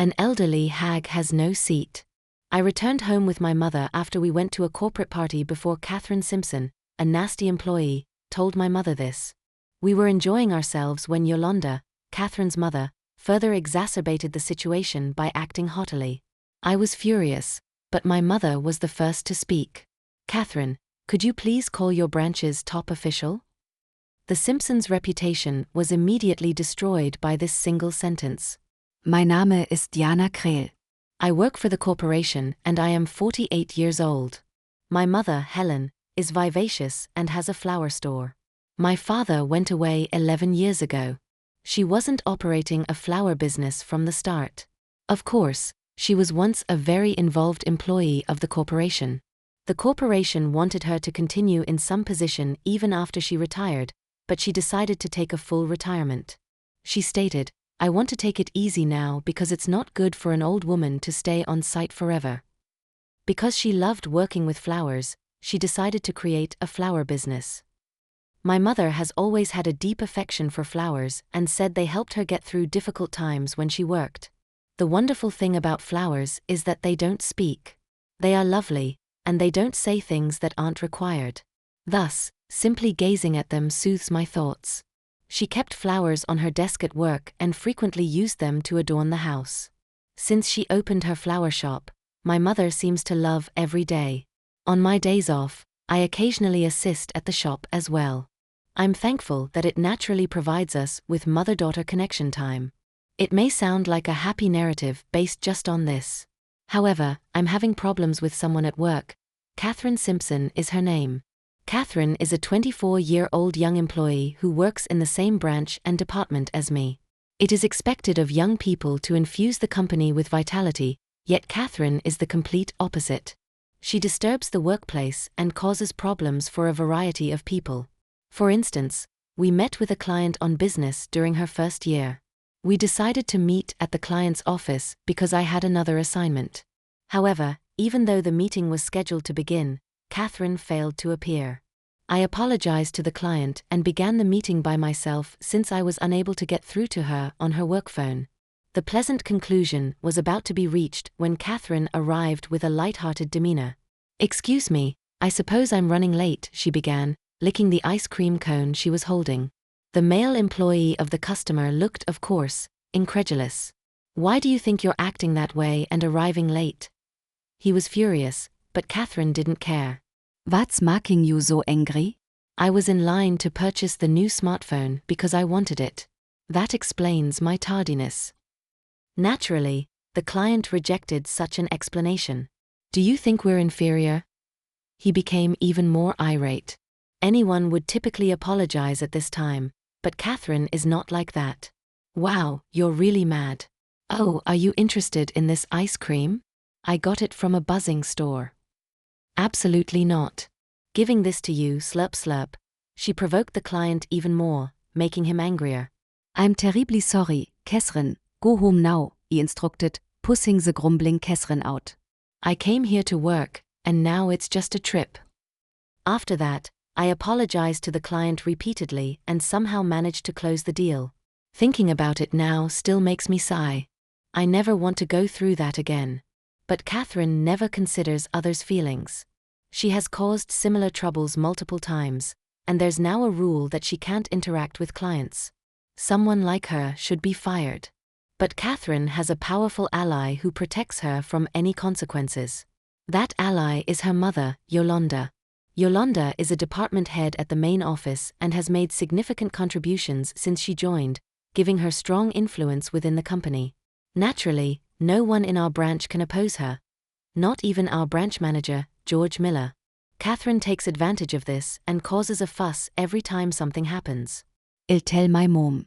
An elderly hag has no seat. I returned home with my mother after we went to a corporate party before Catherine Simpson, a nasty employee, told my mother this. We were enjoying ourselves when Yolanda, Catherine's mother, further exacerbated the situation by acting haughtily. I was furious, but my mother was the first to speak. Catherine, could you please call your branch's top official? The Simpsons' reputation was immediately destroyed by this single sentence. Mein Name ist Diana Krehl. I work for the corporation and I am 48 years old. My mother, Helen, is vivacious and has a flower store. My father went away 11 years ago. She wasn't operating a flower business from the start. Of course, she was once a very involved employee of the corporation. The corporation wanted her to continue in some position even after she retired, but she decided to take a full retirement. She stated, "I want to take it easy now because it's not good for an old woman to stay on site forever." Because she loved working with flowers, she decided to create a flower business. My mother has always had a deep affection for flowers and said they helped her get through difficult times when she worked. The wonderful thing about flowers is that they don't speak. They are lovely, and they don't say things that aren't required. Thus, simply gazing at them soothes my thoughts. She kept flowers on her desk at work and frequently used them to adorn the house. Since she opened her flower shop, my mother seems to love every day. On my days off, I occasionally assist at the shop as well. I'm thankful that it naturally provides us with mother-daughter connection time. It may sound like a happy narrative based just on this. However, I'm having problems with someone at work. Catherine Simpson is her name. Catherine is a 24-year-old young employee who works in the same branch and department as me. It is expected of young people to infuse the company with vitality, yet Catherine is the complete opposite. She disturbs the workplace and causes problems for a variety of people. For instance, we met with a client on business during her first year. We decided to meet at the client's office because I had another assignment. However, even though the meeting was scheduled to begin, Catherine failed to appear. I apologized to the client and began the meeting by myself since I was unable to get through to her on her work phone. The pleasant conclusion was about to be reached when Catherine arrived with a light-hearted demeanor. "Excuse me, I suppose I'm running late," she began, licking the ice cream cone she was holding. The male employee of the customer looked, of course, incredulous. "Why do you think you're acting that way and arriving late?" He was furious, but Catherine didn't care. What's making you so angry? I was in line to purchase the new smartphone because I wanted it. That explains my tardiness. Naturally, the client rejected such an explanation. "Do you think we're inferior?" He became even more irate. Anyone would typically apologize at this time, but Catherine is not like that. "Wow, you're really mad. Oh, are you interested in this ice cream? I got it from a buzzing store." "Absolutely not. Giving this to you, slurp slurp." She provoked the client even more, making him angrier. I'm terribly sorry, Catherine. Go home now, he instructed, pushing the grumbling Catherine out. "I came here to work, and now it's just a trip." After that, I apologized to the client repeatedly and somehow managed to close the deal. Thinking about it now still makes me sigh. I never want to go through that again. But Catherine never considers others' feelings. She has caused similar troubles multiple times, and there's now a rule that she can't interact with clients. Someone like her should be fired. But Catherine has a powerful ally who protects her from any consequences. That ally is her mother, Yolanda. Yolanda is a department head at the main office and has made significant contributions since she joined, giving her strong influence within the company. Naturally, no one in our branch can oppose her. Not even our branch manager, George Miller. Catherine takes advantage of this and causes a fuss every time something happens. I'll tell my mom.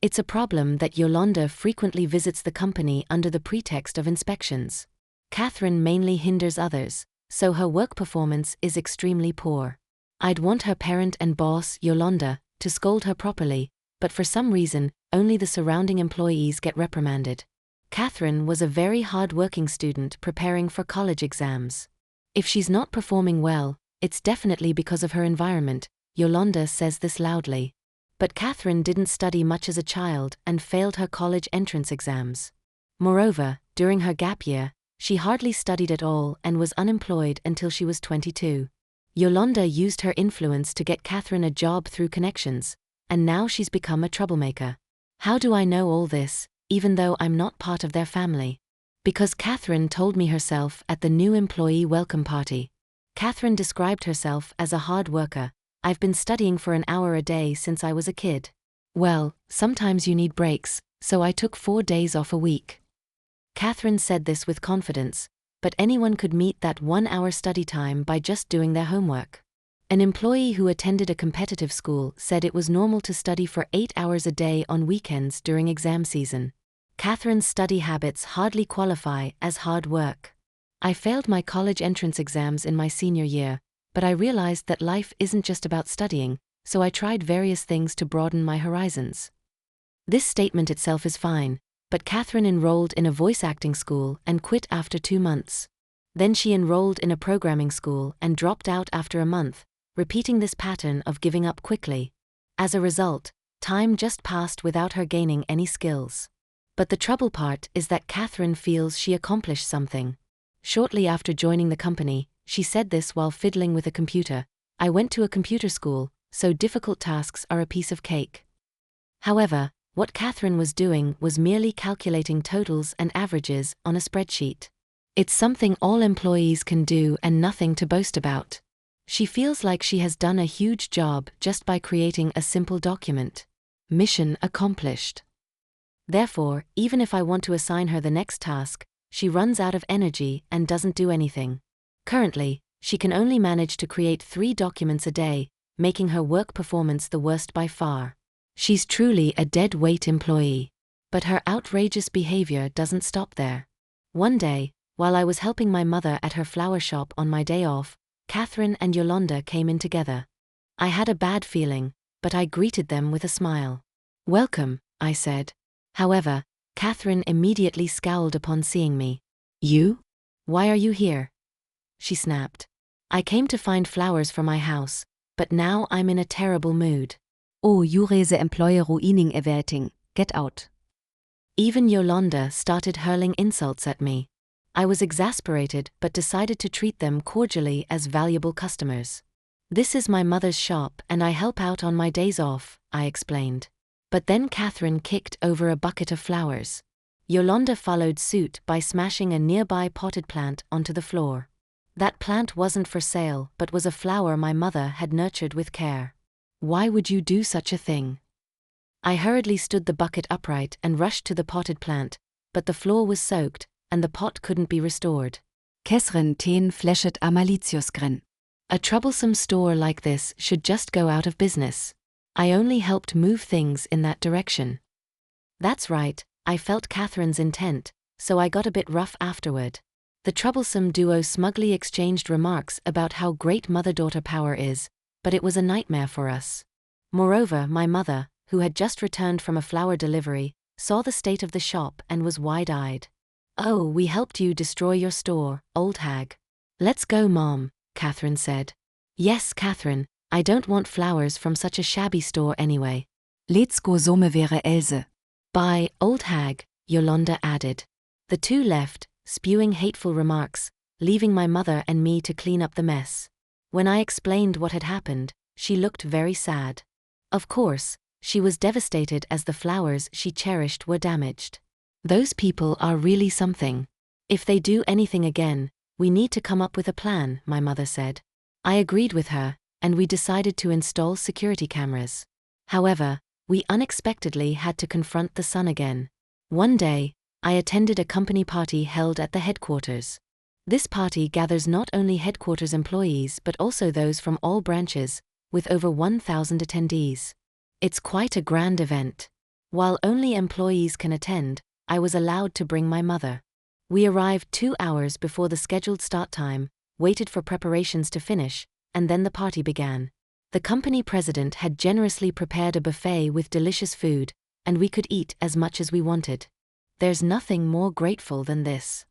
It's a problem that Yolanda frequently visits the company under the pretext of inspections. Catherine mainly hinders others, so her work performance is extremely poor. I'd want her parent and boss, Yolanda, to scold her properly, but for some reason, only the surrounding employees get reprimanded. Catherine was a very hard-working student preparing for college exams. If she's not performing well, it's definitely because of her environment. Yolanda says this loudly. But Catherine didn't study much as a child and failed her college entrance exams. Moreover, during her gap year, she hardly studied at all and was unemployed until she was 22. Yolanda used her influence to get Catherine a job through connections, and now she's become a troublemaker. How do I know all this, even though I'm not part of their family? Because Catherine told me herself at the new employee welcome party. Catherine described herself as a hard worker. I've been studying for an hour a day since I was a kid. Well, sometimes you need breaks, so I took 4 days off a week. Catherine said this with confidence, but anyone could meet that 1-hour study time by just doing their homework. An employee who attended a competitive school said it was normal to study for 8 hours a day on weekends during exam season. Catherine's study habits hardly qualify as hard work. I failed my college entrance exams in my senior year, but I realized that life isn't just about studying, so I tried various things to broaden my horizons. This statement itself is fine, but Catherine enrolled in a voice acting school and quit after 2 months. Then she enrolled in a programming school and dropped out after a month, repeating this pattern of giving up quickly. As a result, time just passed without her gaining any skills. But the trouble part is that Catherine feels she accomplished something. Shortly after joining the company, she said this while fiddling with a computer. I went to a computer school, so difficult tasks are a piece of cake. However, what Catherine was doing was merely calculating totals and averages on a spreadsheet. It's something all employees can do and nothing to boast about. She feels like she has done a huge job just by creating a simple document. Mission accomplished. Therefore, even if I want to assign her the next task, she runs out of energy and doesn't do anything. Currently, she can only manage to create 3 documents a day, making her work performance the worst by far. She's truly a dead-weight employee. But her outrageous behavior doesn't stop there. One day, while I was helping my mother at her flower shop on my day off, Catherine and Yolanda came in together. I had a bad feeling, but I greeted them with a smile. "Welcome," I said. However, Catherine immediately scowled upon seeing me. "You? Why are you here?" she snapped. "I came to find flowers for my house, but now I'm in a terrible mood." Oh, jurese employer ruining everything. Get out. Even Yolanda started hurling insults at me. I was exasperated but decided to treat them cordially as valuable customers. "This is my mother's shop and I help out on my days off," I explained. But then Catherine kicked over a bucket of flowers. Yolanda followed suit by smashing a nearby potted plant onto the floor. That plant wasn't for sale but was a flower my mother had nurtured with care. "Why would you do such a thing?" I hurriedly stood the bucket upright and rushed to the potted plant, but the floor was soaked, and the pot couldn't be restored. Catherine ten fleshet a malitius gren. A troublesome store like this should just go out of business. I only helped move things in that direction. That's right, I felt Catherine's intent, so I got a bit rough afterward. The troublesome duo smugly exchanged remarks about how great mother-daughter power is, but it was a nightmare for us. Moreover, my mother, who had just returned from a flower delivery, saw the state of the shop and was wide-eyed. "Oh, we helped you destroy your store, old hag." "Let's go, Mom," Catherine said. "Yes, Catherine, I don't want flowers from such a shabby store anyway." Let's go some wäre Else. "Bye, old hag," Yolanda added. The two left, spewing hateful remarks, leaving my mother and me to clean up the mess. When I explained what had happened, she looked very sad. Of course, she was devastated as the flowers she cherished were damaged. Those people are really something. If they do anything again, we need to come up with a plan, my mother said. I agreed with her, and we decided to install security cameras. However, we unexpectedly had to confront the sun again. One day, I attended a company party held at the headquarters. This party gathers not only headquarters employees but also those from all branches, with over 1,000 attendees. It's quite a grand event. While only employees can attend, I was allowed to bring my mother. We arrived 2 hours before the scheduled start time, waited for preparations to finish, and then the party began. The company president had generously prepared a buffet with delicious food, and we could eat as much as we wanted. There's nothing more grateful than this.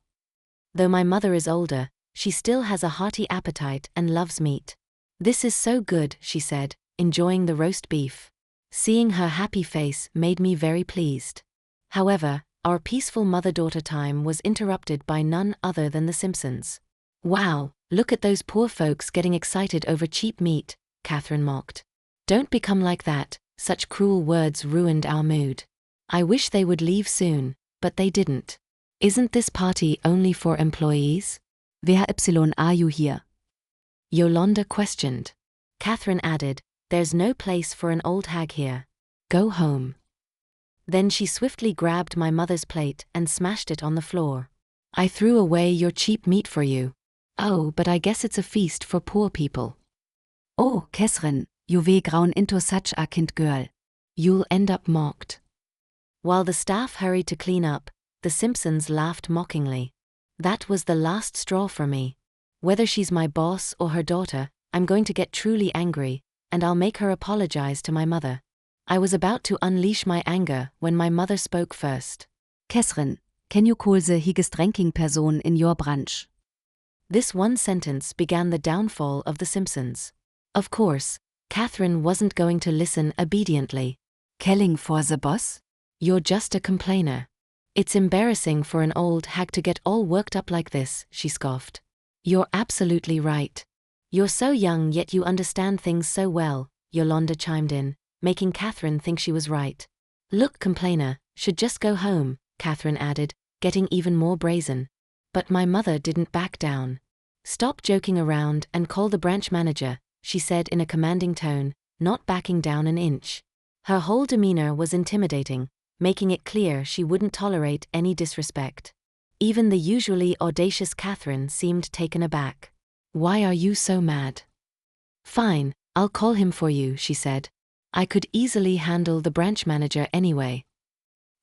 Though my mother is older, she still has a hearty appetite and loves meat. "This is so good," she said, enjoying the roast beef. Seeing her happy face made me very pleased. However, our peaceful mother-daughter time was interrupted by none other than The Simpsons. Wow, look at those poor folks getting excited over cheap meat, Catherine mocked. Don't become like that, such cruel words ruined our mood. I wish they would leave soon, but they didn't. Isn't this party only for employees? Wer are you here? Yolanda questioned. Catherine added, there's no place for an old hag here. Go home. Then she swiftly grabbed my mother's plate and smashed it on the floor. I threw away your cheap meat for you. Oh, but I guess it's a feast for poor people. Oh, Catherine, you will grown into such a kind girl. You'll end up mocked. While the staff hurried to clean up, the Simpsons laughed mockingly. That was the last straw for me. Whether she's my boss or her daughter, I'm going to get truly angry, and I'll make her apologize to my mother. I was about to unleash my anger when my mother spoke first. Catherine, can you call the highest ranking person in your branch? This one sentence began the downfall of the Simpsons. Of course, Catherine wasn't going to listen obediently. Calling for the boss? You're just a complainer. It's embarrassing for an old hag to get all worked up like this, she scoffed. You're absolutely right. You're so young yet you understand things so well, Yolanda chimed in, making Catherine think she was right. Look, complainer, should just go home, Catherine added, getting even more brazen. But my mother didn't back down. Stop joking around and call the branch manager, she said in a commanding tone, not backing down an inch. Her whole demeanor was intimidating, making it clear she wouldn't tolerate any disrespect. Even the usually audacious Catherine seemed taken aback. Why are you so mad? Fine, I'll call him for you, she said. I could easily handle the branch manager anyway.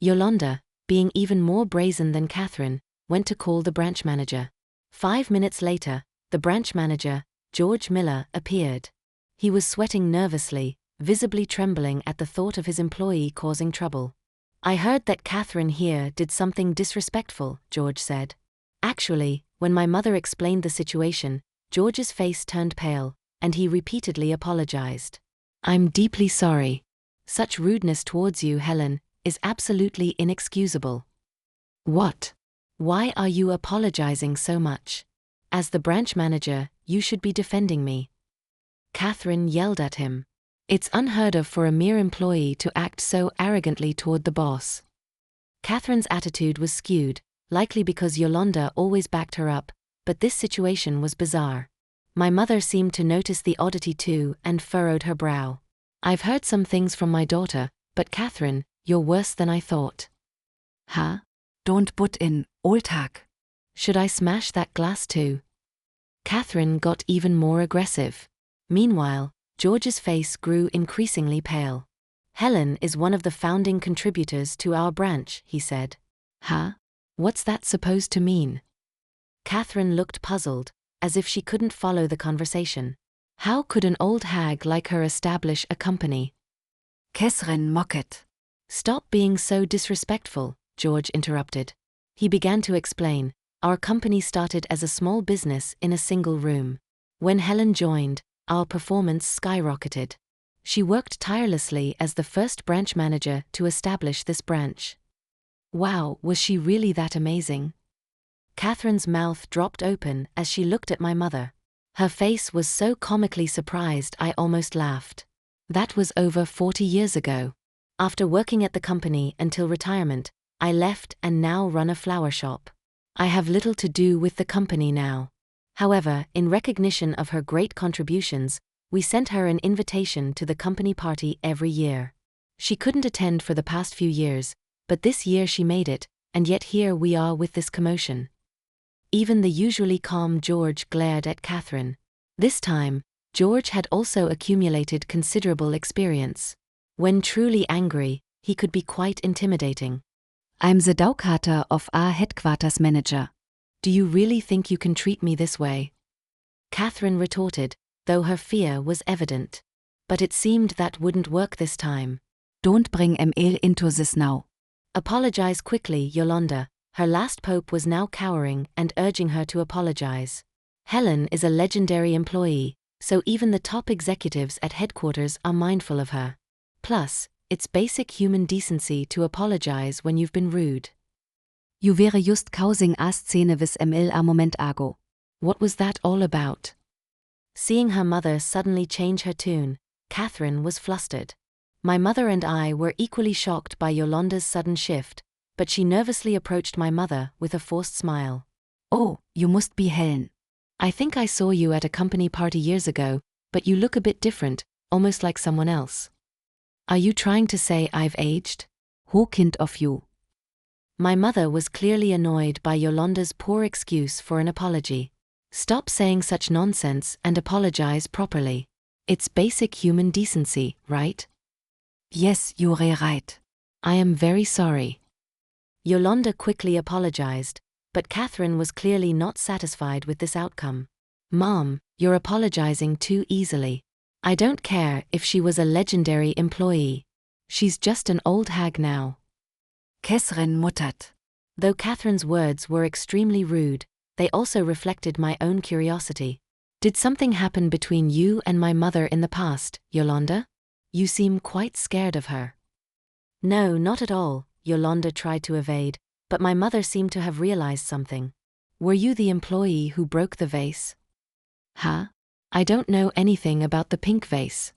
Yolanda, being even more brazen than Catherine, went to call the branch manager. 5 minutes later, the branch manager, George Miller, appeared. He was sweating nervously, visibly trembling at the thought of his employee causing trouble. I heard that Catherine here did something disrespectful, George said. Actually, when my mother explained the situation, George's face turned pale, and he repeatedly apologized. I'm deeply sorry. Such rudeness towards you, Helen, is absolutely inexcusable. What? Why are you apologizing so much? As the branch manager, you should be defending me. Catherine yelled at him. It's unheard of for a mere employee to act so arrogantly toward the boss. Catherine's attitude was skewed, likely because Yolanda always backed her up, but this situation was bizarre. My mother seemed to notice the oddity too and furrowed her brow. I've heard some things from my daughter, but Catherine, you're worse than I thought. Huh? Don't butt in, old hag. Should I smash that glass too? Catherine got even more aggressive. Meanwhile, George's face grew increasingly pale. Helen is one of the founding contributors to our branch, he said. Huh? What's that supposed to mean? Catherine looked puzzled, as if she couldn't follow the conversation. How could an old hag like her establish a company? Catherine mocked. Stop being so disrespectful, George interrupted. He began to explain, our company started as a small business in a single room. When Helen joined, our performance skyrocketed. She worked tirelessly as the first branch manager to establish this branch. Wow, was she really that amazing? Catherine's mouth dropped open as she looked at my mother. Her face was so comically surprised I almost laughed. That was over 40 years ago. After working at the company until retirement, I left and now run a flower shop. I have little to do with the company now. However, in recognition of her great contributions, we sent her an invitation to the company party every year. She couldn't attend for the past few years, but this year she made it, and yet here we are with this commotion. Even the usually calm George glared at Catherine. This time, George had also accumulated considerable experience. When truly angry, he could be quite intimidating. I'm the Daukater of our headquarters manager. Do you really think you can treat me this way? Catherine retorted, though her fear was evident. But it seemed that wouldn't work this time. Don't bring ML into this now. Apologize quickly, Yolanda. Her last pope was now cowering and urging her to apologize. Helen is a legendary employee, so even the top executives at headquarters are mindful of her. Plus, it's basic human decency to apologize when you've been rude. You wäre just causing a Szene vis mil a moment ago. What was that all about? Seeing her mother suddenly change her tune, Catherine was flustered. My mother and I were equally shocked by Yolanda's sudden shift, but she nervously approached my mother with a forced smile. Oh, you must be Helen. I think I saw you at a company party years ago, but you look a bit different, almost like someone else. Are you trying to say I've aged? How kind of you. My mother was clearly annoyed by Yolanda's poor excuse for an apology. Stop saying such nonsense and apologize properly. It's basic human decency, right? Yes, you're right. I am very sorry. Yolanda quickly apologized, but Catherine was clearly not satisfied with this outcome. Mom, you're apologizing too easily. I don't care if she was a legendary employee. She's just an old hag now. Catherine muttert. Though Catherine's words were extremely rude, they also reflected my own curiosity. Did something happen between you and my mother in the past, Yolanda? You seem quite scared of her. No, not at all, Yolanda tried to evade, but my mother seemed to have realized something. Were you the employee who broke the vase? Huh? I don't know anything about the pink vase.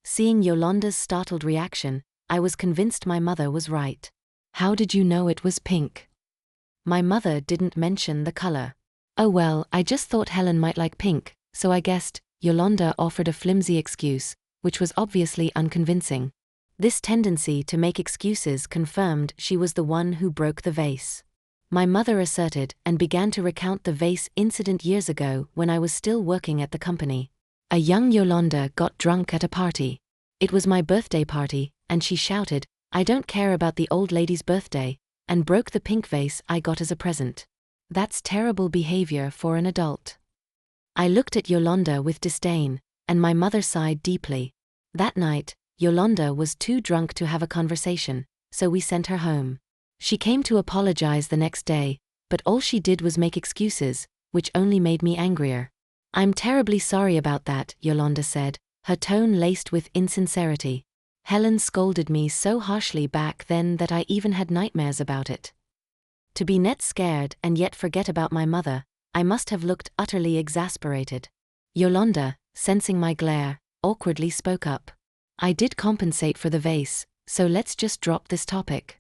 Seeing Yolanda's startled reaction, I was convinced my mother was right. How did you know it was pink? My mother didn't mention the color. Oh well, I just thought Helen might like pink, so I guessed. Yolanda offered a flimsy excuse, which was obviously unconvincing. This tendency to make excuses confirmed she was the one who broke the vase. My mother asserted and began to recount the vase incident years ago when I was still working at the company. A young Yolanda got drunk at a party. It was my birthday party, and she shouted, "I don't care about the old lady's birthday," and broke the pink vase I got as a present. That's terrible behavior for an adult. I looked at Yolanda with disdain, and my mother sighed deeply. That night, Yolanda was too drunk to have a conversation, so we sent her home. She came to apologize the next day, but all she did was make excuses, which only made me angrier. I'm terribly sorry about that, Yolanda said, her tone laced with insincerity. Helen scolded me so harshly back then that I even had nightmares about it. To be net scared and yet forget about my mother, I must have looked utterly exasperated. Yolanda, sensing my glare, awkwardly spoke up. I did compensate for the vase, so let's just drop this topic.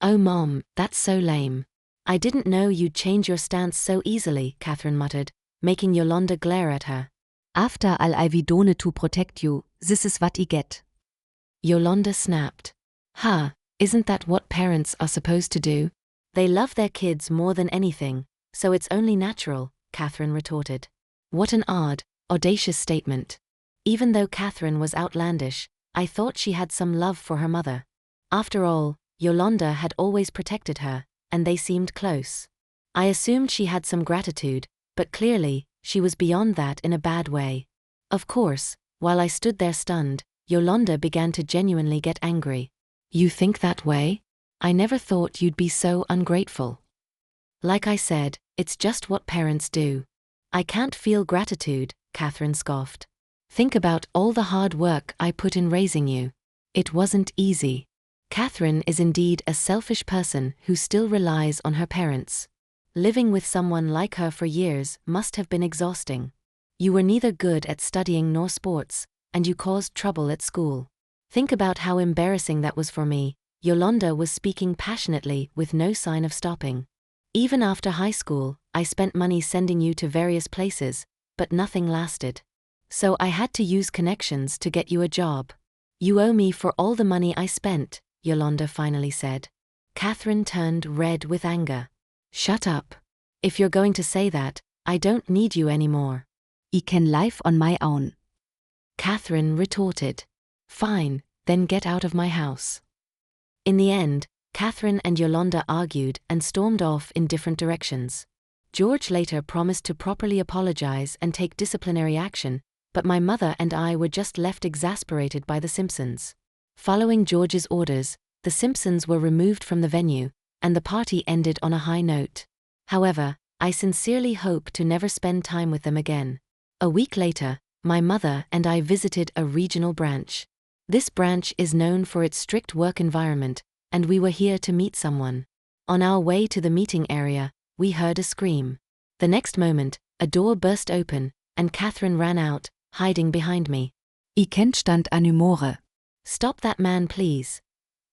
Oh Mom, that's so lame. I didn't know you'd change your stance so easily, Catherine muttered, making Yolanda glare at her. After all I done to protect you, this is what I get. Yolanda snapped. Huh, isn't that what parents are supposed to do? They love their kids more than anything, so it's only natural, Catherine retorted. What an odd, audacious statement. Even though Catherine was outlandish, I thought she had some love for her mother. After all, Yolanda had always protected her, and they seemed close. I assumed she had some gratitude, but clearly, she was beyond that in a bad way. Of course, while I stood there stunned, Yolanda began to genuinely get angry. You think that way? I never thought you'd be so ungrateful. Like I said, it's just what parents do. I can't feel gratitude, Catherine scoffed. Think about all the hard work I put in raising you. It wasn't easy. Catherine is indeed a selfish person who still relies on her parents. Living with someone like her for years must have been exhausting. You were neither good at studying nor sports, and you caused trouble at school. Think about how embarrassing that was for me. Yolanda was speaking passionately with no sign of stopping. Even after high school, I spent money sending you to various places, but nothing lasted. So I had to use connections to get you a job. You owe me for all the money I spent, Yolanda finally said. Catherine turned red with anger. Shut up. If you're going to say that, I don't need you anymore. I can live on my own. Catherine retorted. Fine, then get out of my house. In the end, Catherine and Yolanda argued and stormed off in different directions. George later promised to properly apologize and take disciplinary action, but my mother and I were just left exasperated by the Simpsons. Following George's orders, the Simpsons were removed from the venue, and the party ended on a high note. However, I sincerely hope to never spend time with them again. A week later, my mother and I visited a regional branch. This branch is known for its strict work environment, and we were here to meet someone. On our way to the meeting area, we heard a scream. The next moment, a door burst open, and Catherine ran out, hiding behind me. I kent stand an humore. "Stop that man, please,"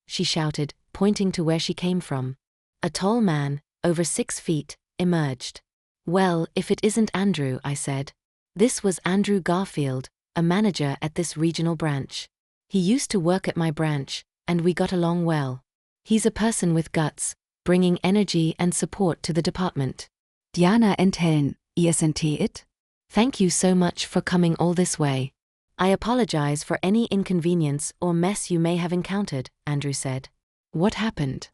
she shouted, pointing to where she came from. A tall man, over 6 feet, emerged. "Well, if it isn't Andrew," I said. This was Andrew Garfield, a manager at this regional branch. He used to work at my branch, and we got along well. He's a person with guts, bringing energy and support to the department. Diana and Helen, isn't it? "Thank you so much for coming all this way. I apologize for any inconvenience or mess you may have encountered," Andrew said. What happened?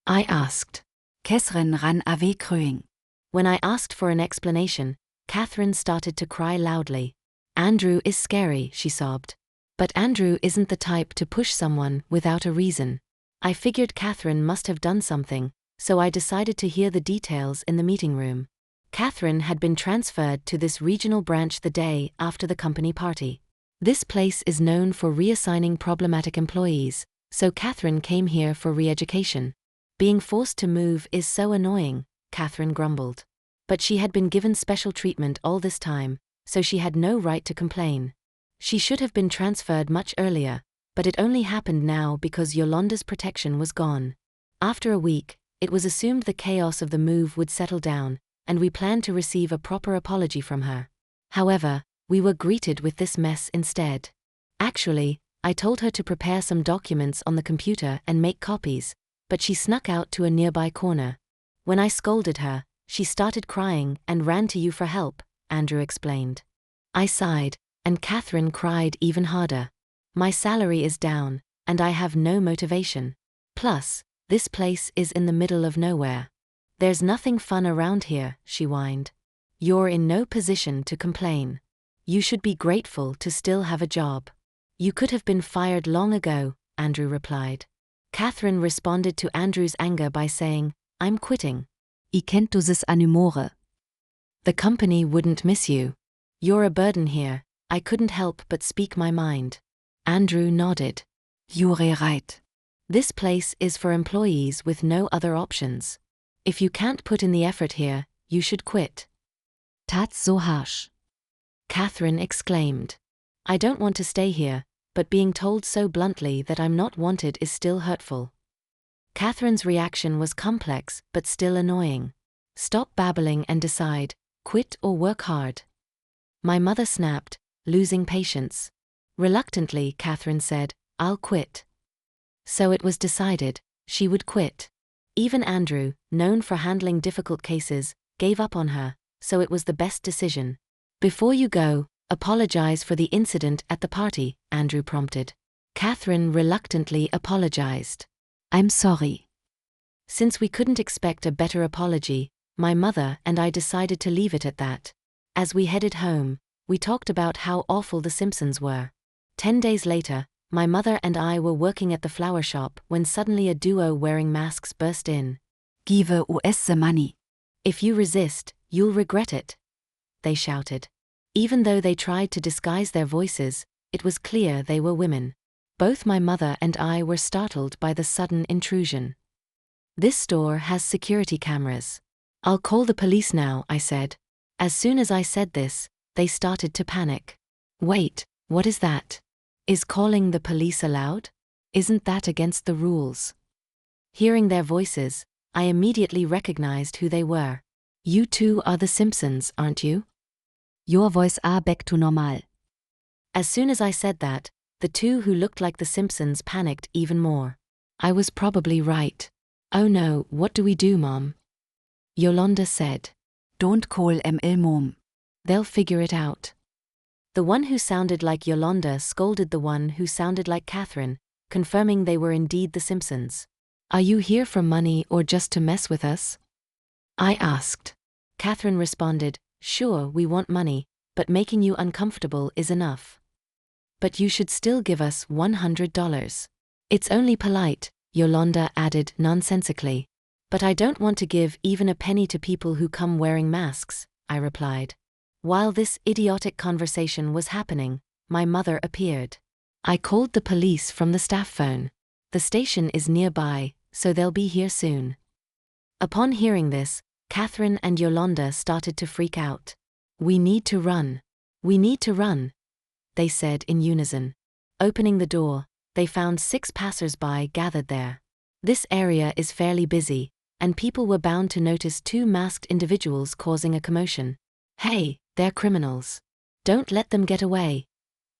I asked. Catherine ran away crying. When I asked for an explanation, Catherine started to cry loudly. "Andrew is scary," she sobbed. "But Andrew isn't the type to push someone without a reason." I figured Catherine must have done something, so I decided to hear the details in the meeting room. Catherine had been transferred to this regional branch the day after the company party. This place is known for reassigning problematic employees, so Catherine came here for re-education. "Being forced to move is so annoying," Catherine grumbled. But she had been given special treatment all this time, so she had no right to complain. She should have been transferred much earlier, but it only happened now because Yolanda's protection was gone. After a week, it was assumed the chaos of the move would settle down, and we planned to receive a proper apology from her. However, we were greeted with this mess instead. Actually, I told her to prepare some documents on the computer and make copies, but she snuck out to a nearby corner. When I scolded her, she started crying and ran to you for help, Andrew explained. I sighed, and Catherine cried even harder. "My salary is down, and I have no motivation. Plus, this place is in the middle of nowhere. There's nothing fun around here," she whined. "You're in no position to complain. You should be grateful to still have a job. You could have been fired long ago," Andrew replied. Catherine responded to Andrew's anger by saying, "I'm quitting. I kent this an humore. The company wouldn't miss you. You're a burden here." I couldn't help but speak my mind. Andrew nodded. You're right. "This place is for employees with no other options. If you can't put in the effort here, you should quit." That's so harsh. Catherine exclaimed. "I don't want to stay here, but being told so bluntly that I'm not wanted is still hurtful." Catherine's reaction was complex but still annoying. "Stop babbling and decide, quit or work hard." My mother snapped, losing patience. Reluctantly, Catherine said, "I'll quit." So it was decided, she would quit. Even Andrew, known for handling difficult cases, gave up on her, so it was the best decision. "Before you go, apologize for the incident at the party," Andrew prompted. Catherine reluctantly apologized. I'm sorry. Since we couldn't expect a better apology, my mother and I decided to leave it at that. As we headed home, we talked about how awful The Simpsons were. 10 days later, my mother and I were working at the flower shop when suddenly a duo wearing masks burst in. Give us the money. "If you resist, you'll regret it," they shouted. Even though they tried to disguise their voices, it was clear they were women. Both my mother and I were startled by the sudden intrusion. "This store has security cameras. I'll call the police now," I said. As soon as I said this, they started to panic. "Wait, what is that? Is calling the police allowed? Isn't that against the rules?" Hearing their voices, I immediately recognized who they were. "You two are the Simpsons, aren't you?" Your voice are back to normal. As soon as I said that, the two who looked like the Simpsons panicked even more. I was probably right. "Oh no, what do we do, Mom?" Yolanda said. Don't call ML Mom. "They'll figure it out." The one who sounded like Yolanda scolded the one who sounded like Catherine, confirming they were indeed the Simpsons. "Are you here for money or just to mess with us?" I asked. Catherine responded, "Sure, we want money, but making you uncomfortable is enough. But you should still give us $100. It's only polite," Yolanda added nonsensically. "But I don't want to give even a penny to people who come wearing masks," I replied. While this idiotic conversation was happening, my mother appeared. I called the police from the staff phone. "The station is nearby, so they'll be here soon." Upon hearing this, Catherine and Yolanda started to freak out. "We need to run. We need to run," they said in unison. Opening the door, they found 6 passers-by gathered there. This area is fairly busy, and people were bound to notice 2 masked individuals causing a commotion. "Hey, they're criminals. Don't let them get away,"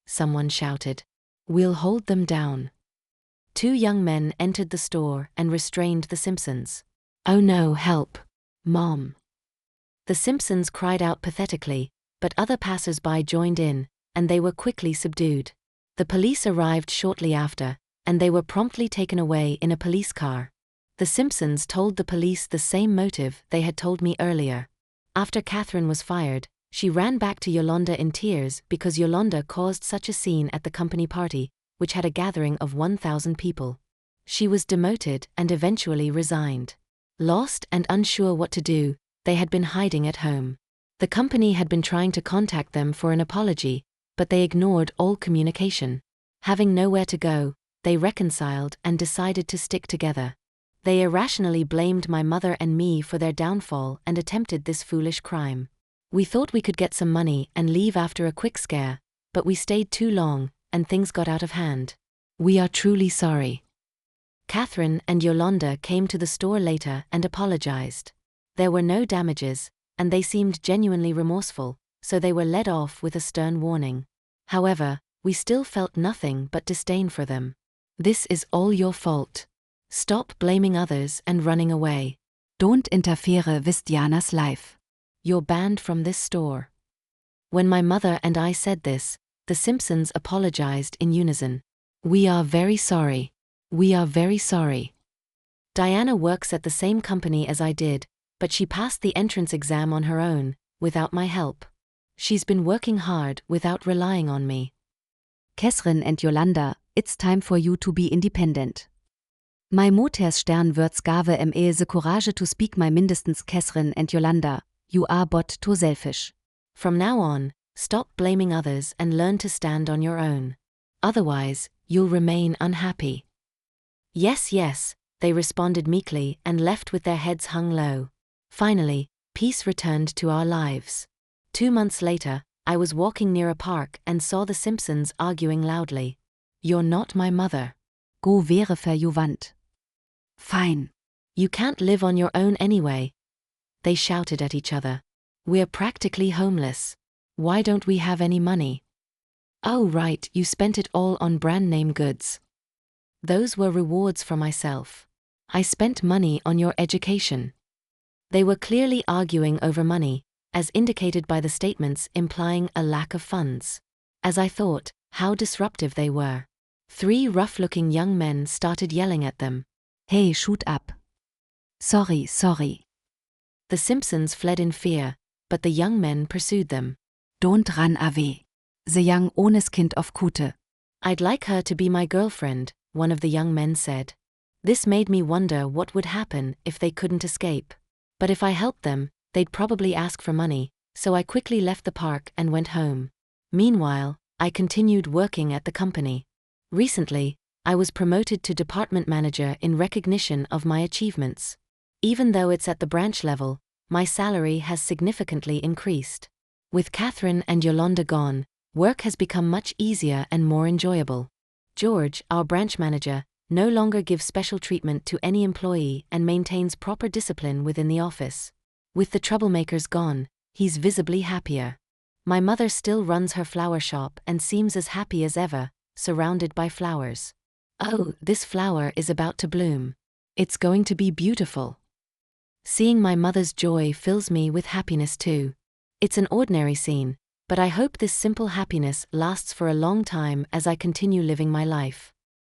someone shouted. "We'll hold them down." 2 young men entered the store and restrained the Simpsons. "Oh no, help. Mom." The Simpsons cried out pathetically, but other passers-by joined in, and they were quickly subdued. The police arrived shortly after, and they were promptly taken away in a police car. The Simpsons told the police the same motive they had told me earlier. After Catherine was fired, she ran back to Yolanda in tears because Yolanda caused such a scene at the company party, which had a gathering of 1,000 people. She was demoted and eventually resigned. Lost and unsure what to do, they had been hiding at home. The company had been trying to contact them for an apology, but they ignored all communication. Having nowhere to go, they reconciled and decided to stick together. They irrationally blamed my mother and me for their downfall and attempted this foolish crime. We thought we could get some money and leave after a quick scare, but we stayed too long, and things got out of hand. We are truly sorry. Catherine and Yolanda came to the store later and apologized. There were no damages, and they seemed genuinely remorseful, so they were let off with a stern warning. However, we still felt nothing but disdain for them. "This is all your fault. Stop blaming others and running away. Don't interfere with Diana's life. You're banned from this store." When my mother and I said this, the Simpsons apologized in unison. "We are very sorry. We are very sorry." Diana works at the same company as I did, but she passed the entrance exam on her own, without my help. She's been working hard without relying on me. Catherine and Yolanda, it's time for you to be independent. My moters stern words gave the courage to speak my mindestens Catherine and Yolanda, you are but too selfish. From now on, stop blaming others and learn to stand on your own. Otherwise, you'll remain unhappy. "Yes, yes," they responded meekly and left with their heads hung low. Finally, peace returned to our lives. 2 months later, I was walking near a park and saw the Simpsons arguing loudly. "You're not my mother." Go wäre verjuvent. "Fine. You can't live on your own anyway," they shouted at each other. "We're practically homeless. Why don't we have any money?" "Oh right, you spent it all on brand name goods." "Those were rewards for myself. I spent money on your education." They were clearly arguing over money, as indicated by the statements implying a lack of funds. As I thought, how disruptive they were. 3 rough-looking young men started yelling at them. "Hey, shoot up. Sorry, sorry." The Simpsons fled in fear, but the young men pursued them. "Don't run away. The young honest kind of Kute." "I'd like her to be my girlfriend," one of the young men said. This made me wonder what would happen if they couldn't escape. But if I helped them, they'd probably ask for money, so I quickly left the park and went home. Meanwhile, I continued working at the company. Recently, I was promoted to department manager in recognition of my achievements. Even though it's at the branch level, my salary has significantly increased. With Catherine and Yolanda gone, work has become much easier and more enjoyable. George, our branch manager, no longer gives special treatment to any employee and maintains proper discipline within the office. With the troublemakers gone, he's visibly happier. My mother still runs her flower shop and seems as happy as ever, surrounded by flowers. Oh, this flower is about to bloom. It's going to be beautiful. Seeing my mother's joy fills me with happiness too. It's an ordinary scene, but I hope this simple happiness lasts for a long time as I continue living my life.